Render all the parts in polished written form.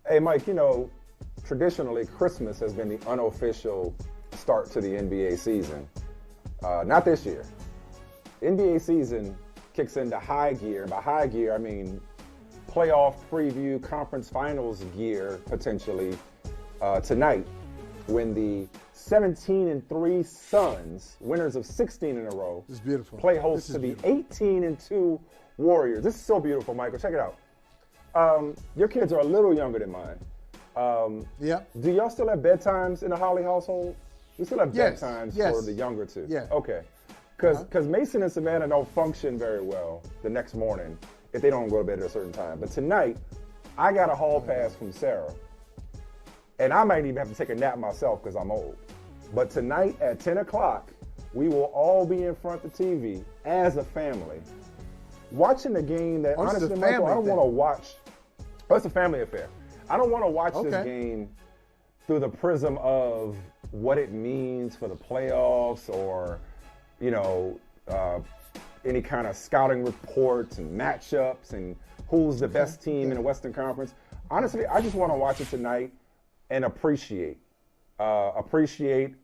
Hey, Mike, traditionally Christmas has been the unofficial start to the NBA season. Not this year. NBA season kicks into high gear. By high gear, I mean playoff preview, conference finals gear potentially tonight when the 17-3 Suns, winners of 16 in a row, This is beautiful. play host to the 18-2 Warriors. This is so beautiful, Michael. Check it out. Your kids are a little younger than mine. Yep. Do y'all still have bedtimes in the Holly household? We still have Yes. bedtimes Yes. for the younger two. Yeah. Okay. Because Mason and Savannah don't function very well the next morning if they don't go to bed at a certain time. But tonight, I got a hall pass from Sarah. And I might even have to take a nap myself because I'm old. But tonight at 10 o'clock, we will all be in front of the TV as a family, watching the game that, it's a honestly, Michael, I don't family want to watch. Oh, it's a family affair. I don't want to watch this Okay. game through the prism of what it means for the playoffs or, any kind of scouting reports and matchups and who's the best team in the Western Conference. Honestly, I just want to watch it tonight and appreciate the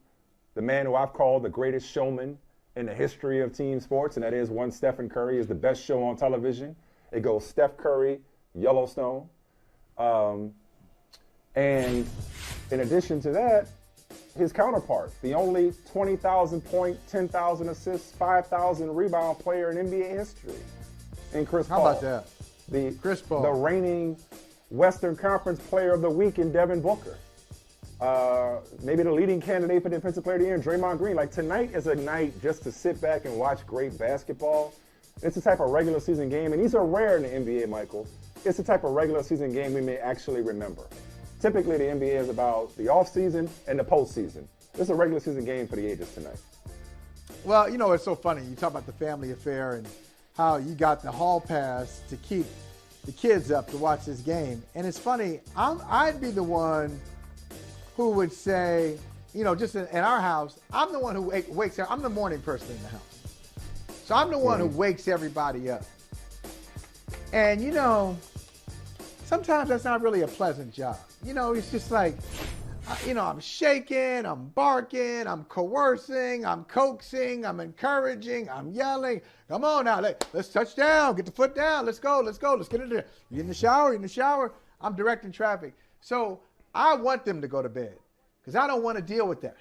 man who I've called the greatest showman in the history of team sports, and that is one Stephen Curry is the best show on television. It goes Steph Curry, Yellowstone. And in addition to that, his counterpart, the only 20,000 point, 10,000 assists, 5,000 rebound player in NBA history, in Chris Paul. How about that? Chris Paul. The reigning Western Conference Player of the Week in Devin Booker. Maybe the leading candidate for Defensive Player of the Year in Draymond Green. Like, tonight is a night just to sit back and watch great basketball. It's the type of regular season game, and these are rare in the NBA, Michael. It's the type of regular season game we may actually remember. Typically, the NBA is about the offseason and the postseason. This is a regular season game for the ages tonight. Well, it's so funny. You talk about the family affair and how you got the hall pass to keep the kids up to watch this game. And it's funny, I'd be the one who would say, just in our house, I'm the one who wakes up. I'm the morning person in the house. So I'm the one who wakes everybody up. And, sometimes that's not really a pleasant job. It's just like, I'm shaking, I'm barking, I'm coercing, I'm coaxing, I'm encouraging, I'm yelling. Come on now, let's touch down, get the foot down, let's go, let's get in there. You in the shower, I'm directing traffic. So I want them to go to bed because I don't want to deal with that.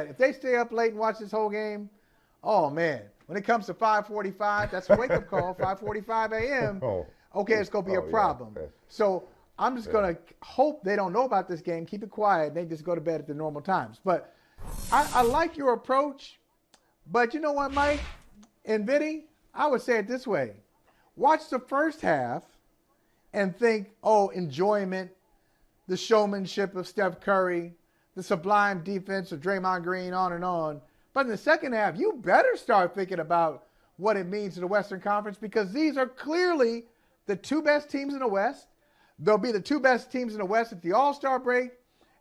If they stay up late and watch this whole game, oh man, when it comes to 5:45, that's a wake-up call, 5:45 a.m., okay, it's going to be a problem. Yeah. So I'm just going to hope they don't know about this game, keep it quiet, and they just go to bed at the normal times. But I like your approach. But you know what, Mike and Vinny? I would say it this way. Watch the first half and think, enjoyment, the showmanship of Steph Curry, the sublime defense of Draymond Green, on and on. But in the second half, you better start thinking about what it means to the Western Conference because these are clearly the two best teams in the West. They'll be the two best teams in the West at the All-Star break,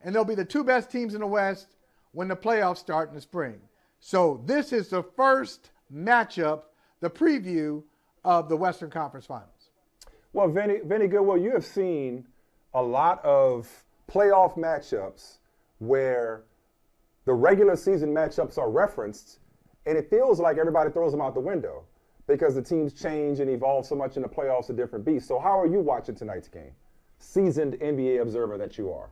and they'll be the two best teams in the West when the playoffs start in the spring. So this is the first matchup, the preview of the Western Conference Finals. Well, Vinny Goodwill, you have seen a lot of playoff matchups where the regular season matchups are referenced, and it feels like everybody throws them out the window because the teams change and evolve so much in the playoffs, a different beast. So how are you watching tonight's game? Seasoned NBA observer that you are.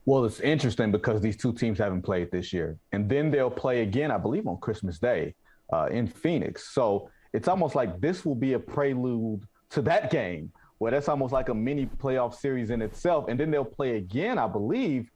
Well, it's interesting because these two teams haven't played this year. And then they'll play again, I believe, on Christmas Day in Phoenix. So it's almost like this will be a prelude to that game, where that's almost like a mini playoff series in itself. And then they'll play again, I believe,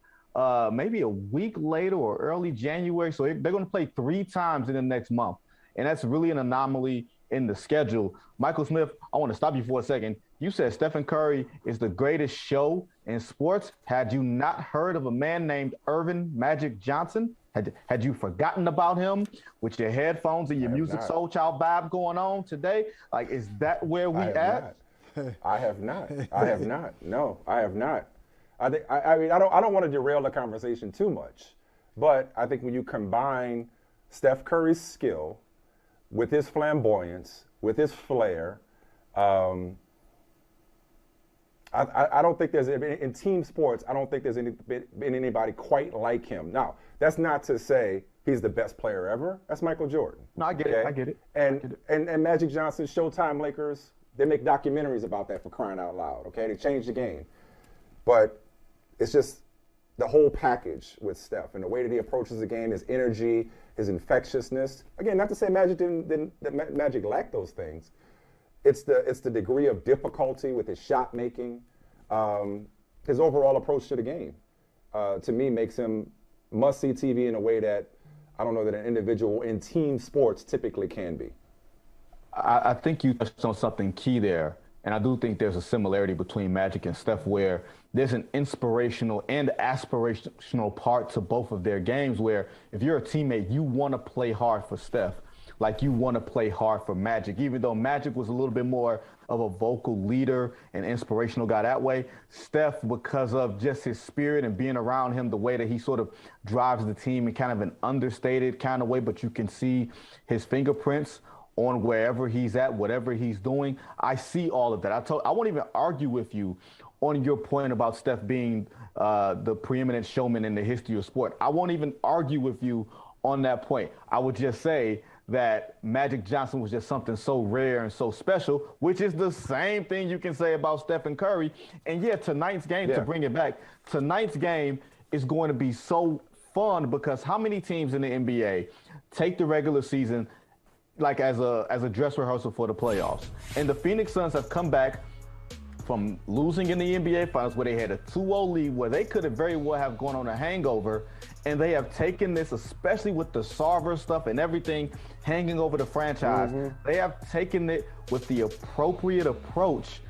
maybe a week later or early January. So they're going to play 3 times in the next month. And that's really an anomaly in the schedule. Michael Smith, I want to stop you for a second. You said Stephen Curry is the greatest show in sports. Had you not heard of a man named Irvin Magic Johnson? Had you forgotten about him with your headphones and your Music Soul Child vibe going on today? Like, is that where we at? I have not. No, I have not. I don't want to derail the conversation too much, but I think when you combine Steph Curry's skill with his flamboyance, with his flair, I don't think there's in team sports. I don't think there's been anybody quite like him. Now, that's not to say he's the best player ever. That's Michael Jordan. No, I get it. I get it. And Magic Johnson, Showtime Lakers, they make documentaries about that, for crying out loud. Okay, they changed the game, but it's just the whole package with Steph and the way that he approaches the game, his energy, his infectiousness. Again, not to say that Magic lacked those things. It's the degree of difficulty with his shot making, his overall approach to the game. To me, makes him must-see TV in a way that I don't know that an individual in team sports typically can be. I think you touched on something key there, and I do think there's a similarity between Magic and Steph where there's an inspirational and aspirational part to both of their games where if you're a teammate, you want to play hard for Steph like you want to play hard for Magic. Even though Magic was a little bit more of a vocal leader and inspirational guy that way, Steph, because of just his spirit and being around him, the way that he sort of drives the team in kind of an understated kind of way, but you can see his fingerprints on wherever he's at, whatever he's doing. I see all of that. I won't even argue with you on your point about Steph being the preeminent showman in the history of sport. I won't even argue with you on that point. I would just say that Magic Johnson was just something so rare and so special, which is the same thing you can say about Stephen Curry. And yeah, tonight's game, to bring it back, tonight's game is going to be so fun because how many teams in the NBA take the regular season like as a dress rehearsal for the playoffs? And the Phoenix Suns have come back from losing in the NBA Finals where they had a 2-0 lead where they could have very well have gone on a hangover, and they have taken this, especially with the Sarver stuff and everything hanging over the franchise, they have taken it with the appropriate approach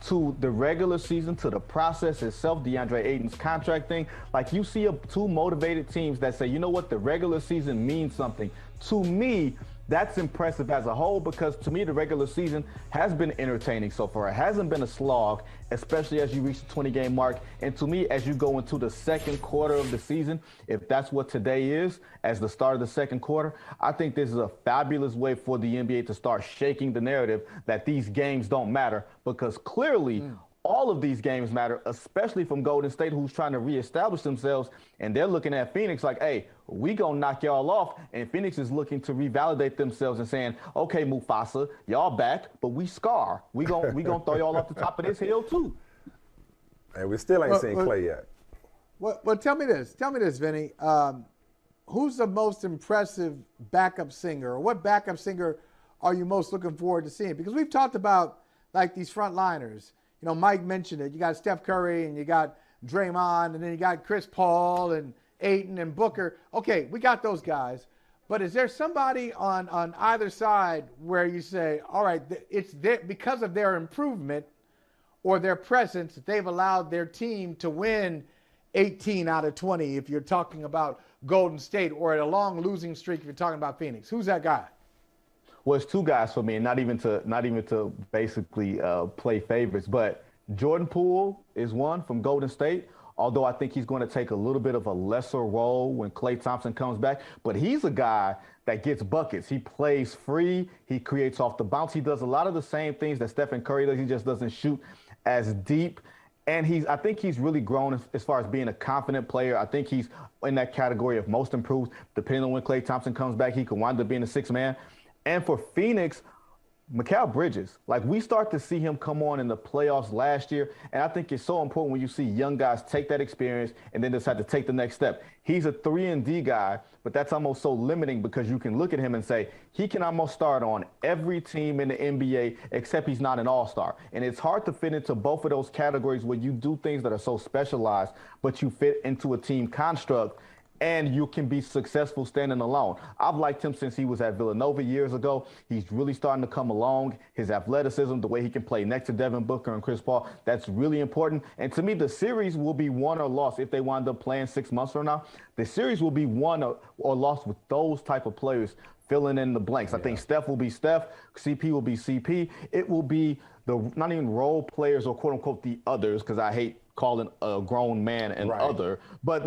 to the regular season, to the process itself, DeAndre Ayton's contract thing. Like you see two motivated teams that say, you know what, the regular season means something. To me, that's impressive as a whole because to me, the regular season has been entertaining so far. It hasn't been a slog, especially as you reach the 20-game mark. And to me, as you go into the second quarter of the season, if that's what today is, as the start of the second quarter, I think this is a fabulous way for the NBA to start shaking the narrative that these games don't matter because clearly all of these games matter, especially from Golden State, who's trying to reestablish themselves. And they're looking at Phoenix like, hey, we gonna knock y'all off. And Phoenix is looking to revalidate themselves and saying, okay, Mufasa, y'all back, but we scar. We gonna throw y'all off the top of this hill too. And we still ain't seen Clay yet. Well, tell me this, Vinny. Who's the most impressive backup singer, or what backup singer are you most looking forward to seeing? Because we've talked about like these frontliners. You know, Mike mentioned it. You got Steph Curry and you got Draymond and then you got Chris Paul and Ayton and Booker. Okay, we got those guys. But is there somebody on either side where you say, all right, it's because of their improvement or their presence, they've allowed their team to win 18 out of 20 if you're talking about Golden State, or at a long losing streak if you're talking about Phoenix? Who's that guy? Well, it's two guys for me, and not even to basically play favorites. But Jordan Poole is one from Golden State, although I think he's going to take a little bit of a lesser role when Klay Thompson comes back. But he's a guy that gets buckets. He plays free. He creates off the bounce. He does a lot of the same things that Stephen Curry does. He just doesn't shoot as deep. And I think he's really grown as far as being a confident player. I think he's in that category of most improved. Depending on when Klay Thompson comes back, he could wind up being a sixth man. And for Phoenix, Mikal Bridges, like we start to see him come on in the playoffs last year. And I think it's so important when you see young guys take that experience and then decide to take the next step. He's a 3-and-D guy, but that's almost so limiting because you can look at him and say he can almost start on every team in the NBA except he's not an all-star. And it's hard to fit into both of those categories where you do things that are so specialized, but you fit into a team construct and you can be successful standing alone. I've liked him since he was at Villanova years ago. He's really starting to come along. His athleticism, the way he can play next to Devin Booker and Chris Paul, that's really important. And to me, the series will be won or lost if they wind up playing 6 months from now. The series will be won or lost with those type of players filling in the blanks. I think Steph will be Steph, CP will be CP. It will be not even role players or quote unquote the others, because I hate calling a grown man an other, but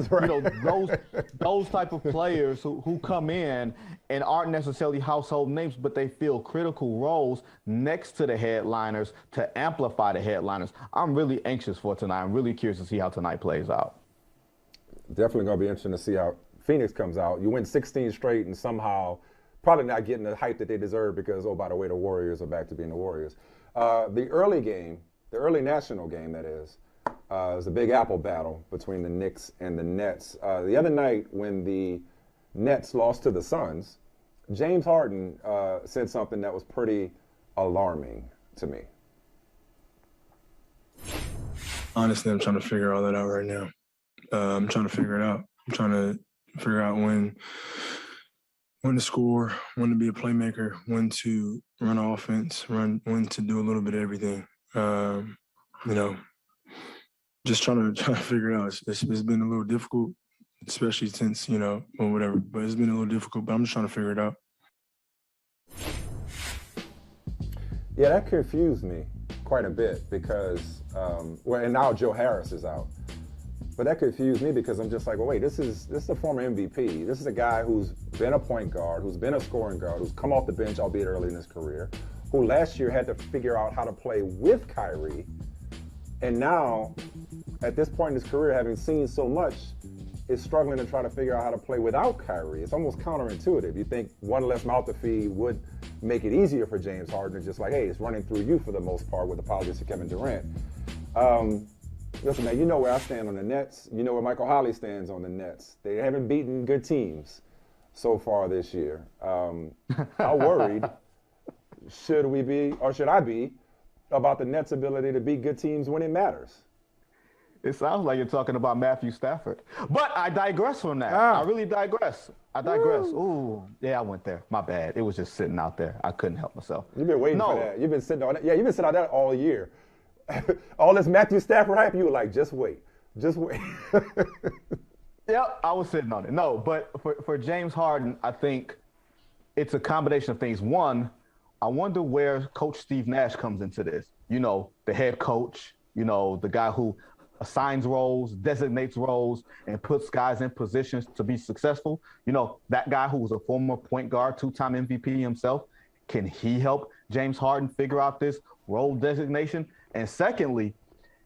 those type of players who come in and aren't necessarily household names, but they fill critical roles next to the headliners to amplify the headliners. I'm really anxious for tonight. I'm really curious to see how tonight plays out. Definitely going to be interesting to see how Phoenix comes out. You win 16 straight and somehow probably not getting the hype that they deserve because, oh, by the way, the Warriors are back to being the Warriors. The early game, the early national game, that is a big apple battle between the Knicks and the Nets. The other night when the Nets lost to the Suns, James Harden said something that was pretty alarming to me. Honestly, I'm trying to figure all that out right now. I'm trying to figure it out. I'm trying to figure out when to score, when to be a playmaker, when to run offense, when to do a little bit of everything. Just trying to figure it out. It's been a little difficult, especially since, or whatever. But it's been a little difficult, but I'm just trying to figure it out. Yeah, that confused me quite a bit because, and now Joe Harris is out. But that confused me because I'm just like, well, wait, this is a former MVP. This is a guy who's been a point guard, who's been a scoring guard, who's come off the bench, albeit early in his career, who last year had to figure out how to play with Kyrie. And now, at this point in his career, having seen so much, is struggling to try to figure out how to play without Kyrie. It's almost counterintuitive. You think one less mouth to feed would make it easier for James Harden. It's just like, hey, it's running through you for the most part, with apologies to Kevin Durant. Listen, man, you know where I stand on the Nets. You know where Michael Holley stands on the Nets. They haven't beaten good teams so far this year. How worried should we be, or should I be, about the Nets' ability to beat good teams when it matters? It sounds like you're talking about Matthew Stafford. But I digress from that. I really digress. I digress. Ooh, yeah, I went there. My bad. It was just sitting out there. I couldn't help myself. You've been waiting for that. You've been sitting on that. Yeah, you've been sitting on that all year. All this Matthew Stafford hype, you were like, just wait. Just wait. Yep, I was sitting on it. No, but for James Harden, I think it's a combination of things. One, I wonder where Coach Steve Nash comes into this. The head coach, the guy who assigns roles, designates roles, and puts guys in positions to be successful. That guy who was a former point guard, two-time MVP himself. Can he help James Harden figure out this role designation? And secondly,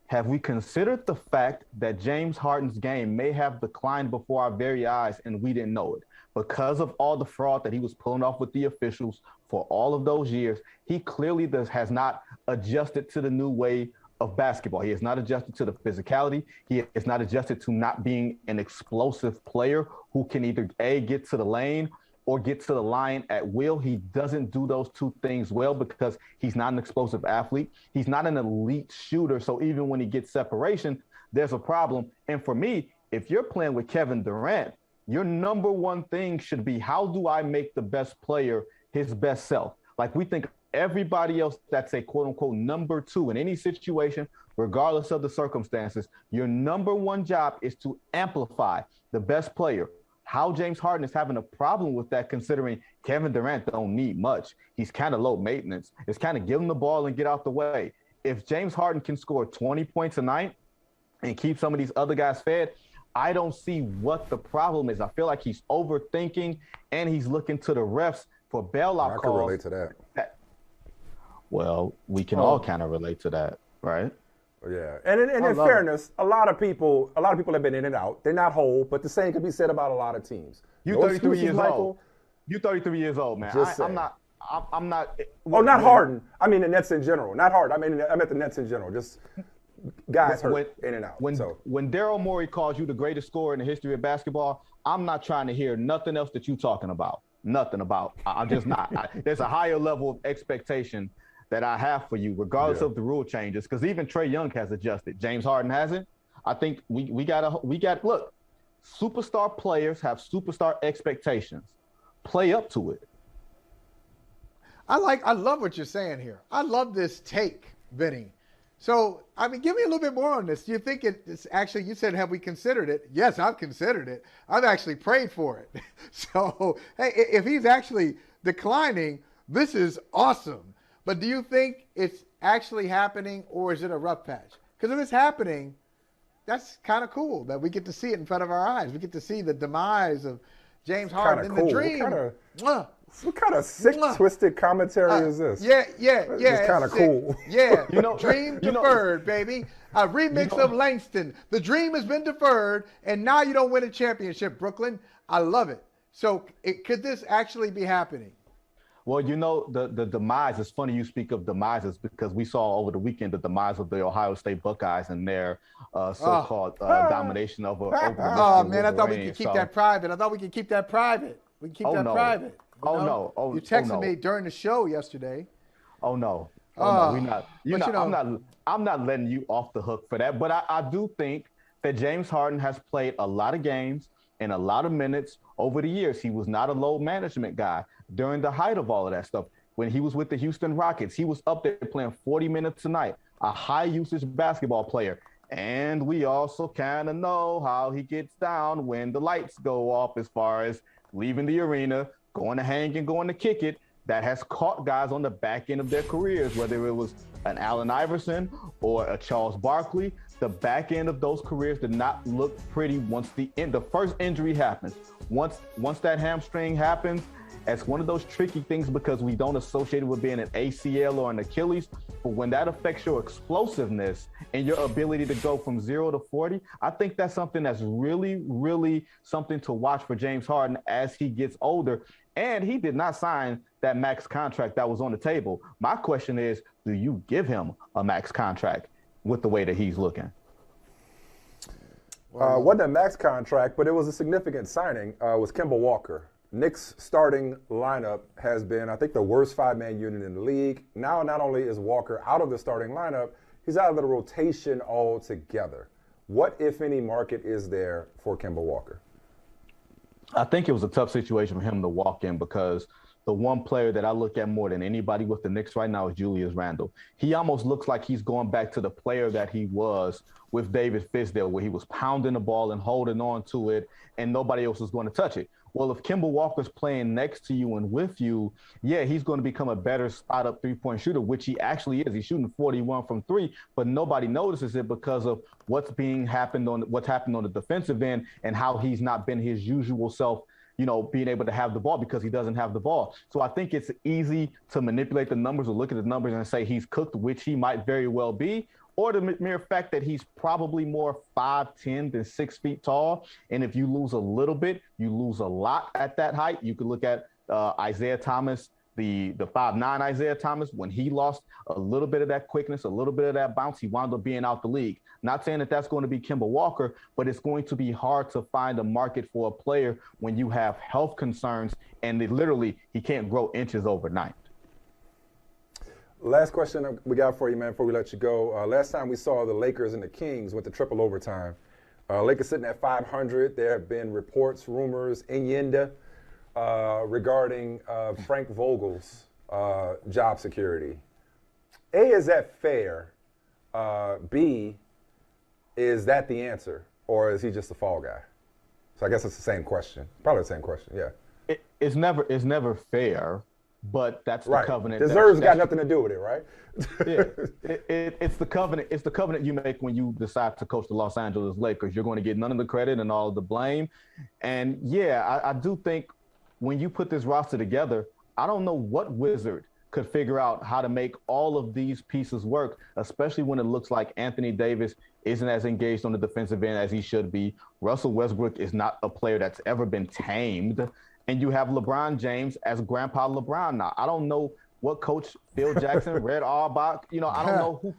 have we considered the fact that James Harden's game may have declined before our very eyes and we didn't know it? Because of all the fraud that he was pulling off with the officials for all of those years, he clearly has not adjusted to the new way of basketball. He has not adjusted to the physicality. He has not adjusted to not being an explosive player who can either A, get to the lane or get to the line at will. He doesn't do those two things well because he's not an explosive athlete. He's not an elite shooter. So even when he gets separation, there's a problem. And for me, if you're playing with Kevin Durant, your number one thing should be, how do I make the best player his best self? Like, we think everybody else that's a quote unquote number two in any situation, regardless of the circumstances, your number one job is to amplify the best player. How James Harden is having a problem with that, considering Kevin Durant don't need much. He's kind of low maintenance. It's kind of give him the ball and get out the way. If James Harden can score 20 points a night and keep some of these other guys fed, I don't see what the problem is. I feel like he's overthinking and he's looking to the refs for bailout calls. I can relate to that. Well, we can all kind of relate to that, right? Yeah, and in fairness, a lot of people have been in and out. They're not whole, but the same could be said about a lot of teams. You're 33 years old. You're 33 years old, man. I'm not. Oh, not Harden. I mean the Nets in general. Not Harden. I meant the Nets in general. Just guys hurt in and out. When Daryl Morey calls you the greatest scorer in the history of basketball, I'm not trying to hear nothing else that you're talking about. Nothing about. I'm just not. There's a higher level of expectation that I have for you, regardless of the rule changes, because even Trae Young has adjusted. James Harden hasn't. I think we got look, superstar players have superstar expectations. Play up to it. I love what you're saying here. I love this take, Vinny. So, give me a little bit more on this. Do you think it's actually, you said, have we considered it? Yes, I've considered it. I've actually prayed for it. So, hey, if he's actually declining. This is awesome. But do you think it's actually happening, or is it a rough patch? Because if it's happening, that's kind of cool that we get to see it in front of our eyes. We get to see the demise of James Harden in the dream. What kind of sick, twisted commentary is this? Yeah. It's kind of cool. Yeah, dream deferred, baby. A remix of Langston. The dream has been deferred, and now you don't win a championship, Brooklyn. I love it. So could this actually be happening? Well, the demise, it's funny you speak of demises because we saw over the weekend the demise of the Ohio State Buckeyes and their so-called domination over the Oh, man, I thought we could keep that private. We can keep that private. Private. You texted me during the show yesterday. I'm not letting you off the hook for that. But I do think that James Harden has played a lot of games and a lot of minutes over the years. He was not a load management guy during the height of all of that stuff. When he was with the Houston Rockets, he was up there playing 40 minutes a night, a high usage basketball player. And we also kind of know how he gets down when the lights go off as far as leaving the arena, going to hang and going to kick it. That has caught guys on the back end of their careers, whether it was an Allen Iverson or a Charles Barkley. The back end of those careers did not look pretty once the first injury happens. Once that hamstring happens, it's one of those tricky things because we don't associate it with being an ACL or an Achilles. But when that affects your explosiveness and your ability to go from 0 to 40, I think that's something that's really, really something to watch for James Harden as he gets older. And he did not sign that max contract that was on the table. My question is, do you give him a max contract with the way that he's looking? Wasn't a max contract, but it was a significant signing. Was Kemba Walker. Knicks' starting lineup has been, I think, the worst five-man unit in the league. Now, not only is Walker out of the starting lineup, he's out of the rotation altogether. What, if any, market is there for Kemba Walker? I think it was a tough situation for him to walk in because the one player that I look at more than anybody with the Knicks right now is Julius Randle. He almost looks like he's going back to the player that he was with David Fisdale, where he was pounding the ball and holding on to it, and nobody else was going to touch it. Well, if Kemba Walker's playing next to you and with you, yeah, he's going to become a better spot-up three-point shooter, which he actually is. He's shooting 41 from three, but nobody notices it because of what's happened on the defensive end and how he's not been his usual self, being able to have the ball because he doesn't have the ball. So I think it's easy to manipulate the numbers or look at the numbers and say he's cooked, which he might very well be, or the mere fact that he's probably more 5'10" than 6 feet tall. And if you lose a little bit, you lose a lot at that height. You could look at Isaiah Thomas, the 5'9" Isaiah Thomas. When he lost a little bit of that quickness, a little bit of that bounce, he wound up being out the league. Not saying that that's going to be Kemba Walker, but it's going to be hard to find a market for a player when you have health concerns and he can't grow inches overnight. Last question we got for you, man, before we let you go. Last time we saw the Lakers and the Kings went to triple overtime. Lakers sitting at 500. There have been reports, rumors, innuendo regarding Frank Vogel's job security. A, is that fair? B, is that the answer? Or is he just a fall guy? So I guess it's the same question. Probably the same question, yeah. It's never fair. But that's the covenant. Deserves got nothing to do with it, right? Yeah, it's the covenant. It's the covenant you make when you decide to coach the Los Angeles Lakers. You're going to get none of the credit and all of the blame. And yeah, I do think when you put this roster together, I don't know what wizard could figure out how to make all of these pieces work, especially when it looks like Anthony Davis isn't as engaged on the defensive end as he should be. Russell Westbrook is not a player that's ever been tamed. And you have LeBron James as Grandpa LeBron now. I don't know what coach Phil Jackson, Red Auerbach, I don't know who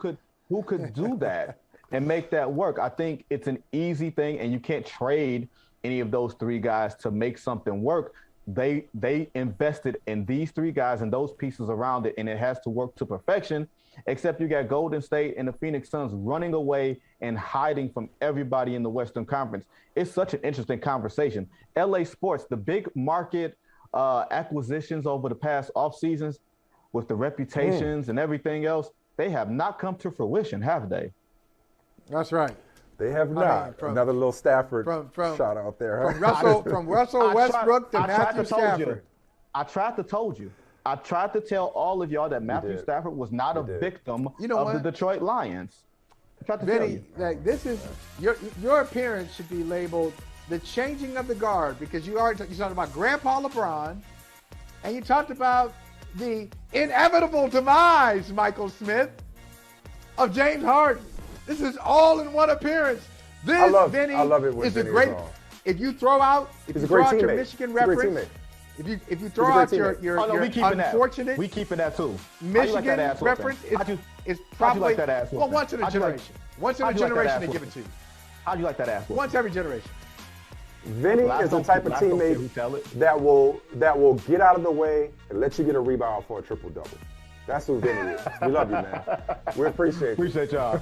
could do that and make that work. I think it's an easy thing, and you can't trade any of those three guys to make something work. They invested in these three guys and those pieces around it, and it has to work to perfection. Except you got Golden State and the Phoenix Suns running away and hiding from everybody in the Western Conference. It's such an interesting conversation. LA sports, the big market acquisitions over the past off seasons with the reputations and everything else, they have not come to fruition, have they? That's right. They have not. Another little Stafford shot out there. Huh? From Russell Westbrook to Matthew Stafford. I tried to told you. I tried to tell all of y'all that Matthew Stafford was not a victim of the Detroit Lions. I tried to tell you. Like, this is your appearance should be labeled the changing of the guard, because you talked about Grandpa LeBron, and you talked about the inevitable demise, Michael Smith, of James Harden. This is all in one appearance. This, Vinny, is a great. If you throw out your Michigan reference, if you throw out your unfortunate, we keeping that too. Michigan reference is probably once in a generation. Once in a generation, they give it to you. How'd you like that ass? Once every generation. Vinny is the type of teammate that will get out of the way and let you get a rebound for a triple-double. That's who Vinny is. We love you, man. We appreciate you. Appreciate y'all.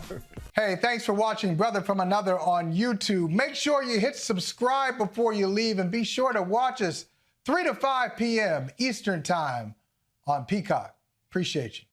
Hey, thanks for watching Brother from Another on YouTube. Make sure you hit subscribe before you leave, and be sure to watch us 3 to 5 p.m. Eastern Time on Peacock. Appreciate you.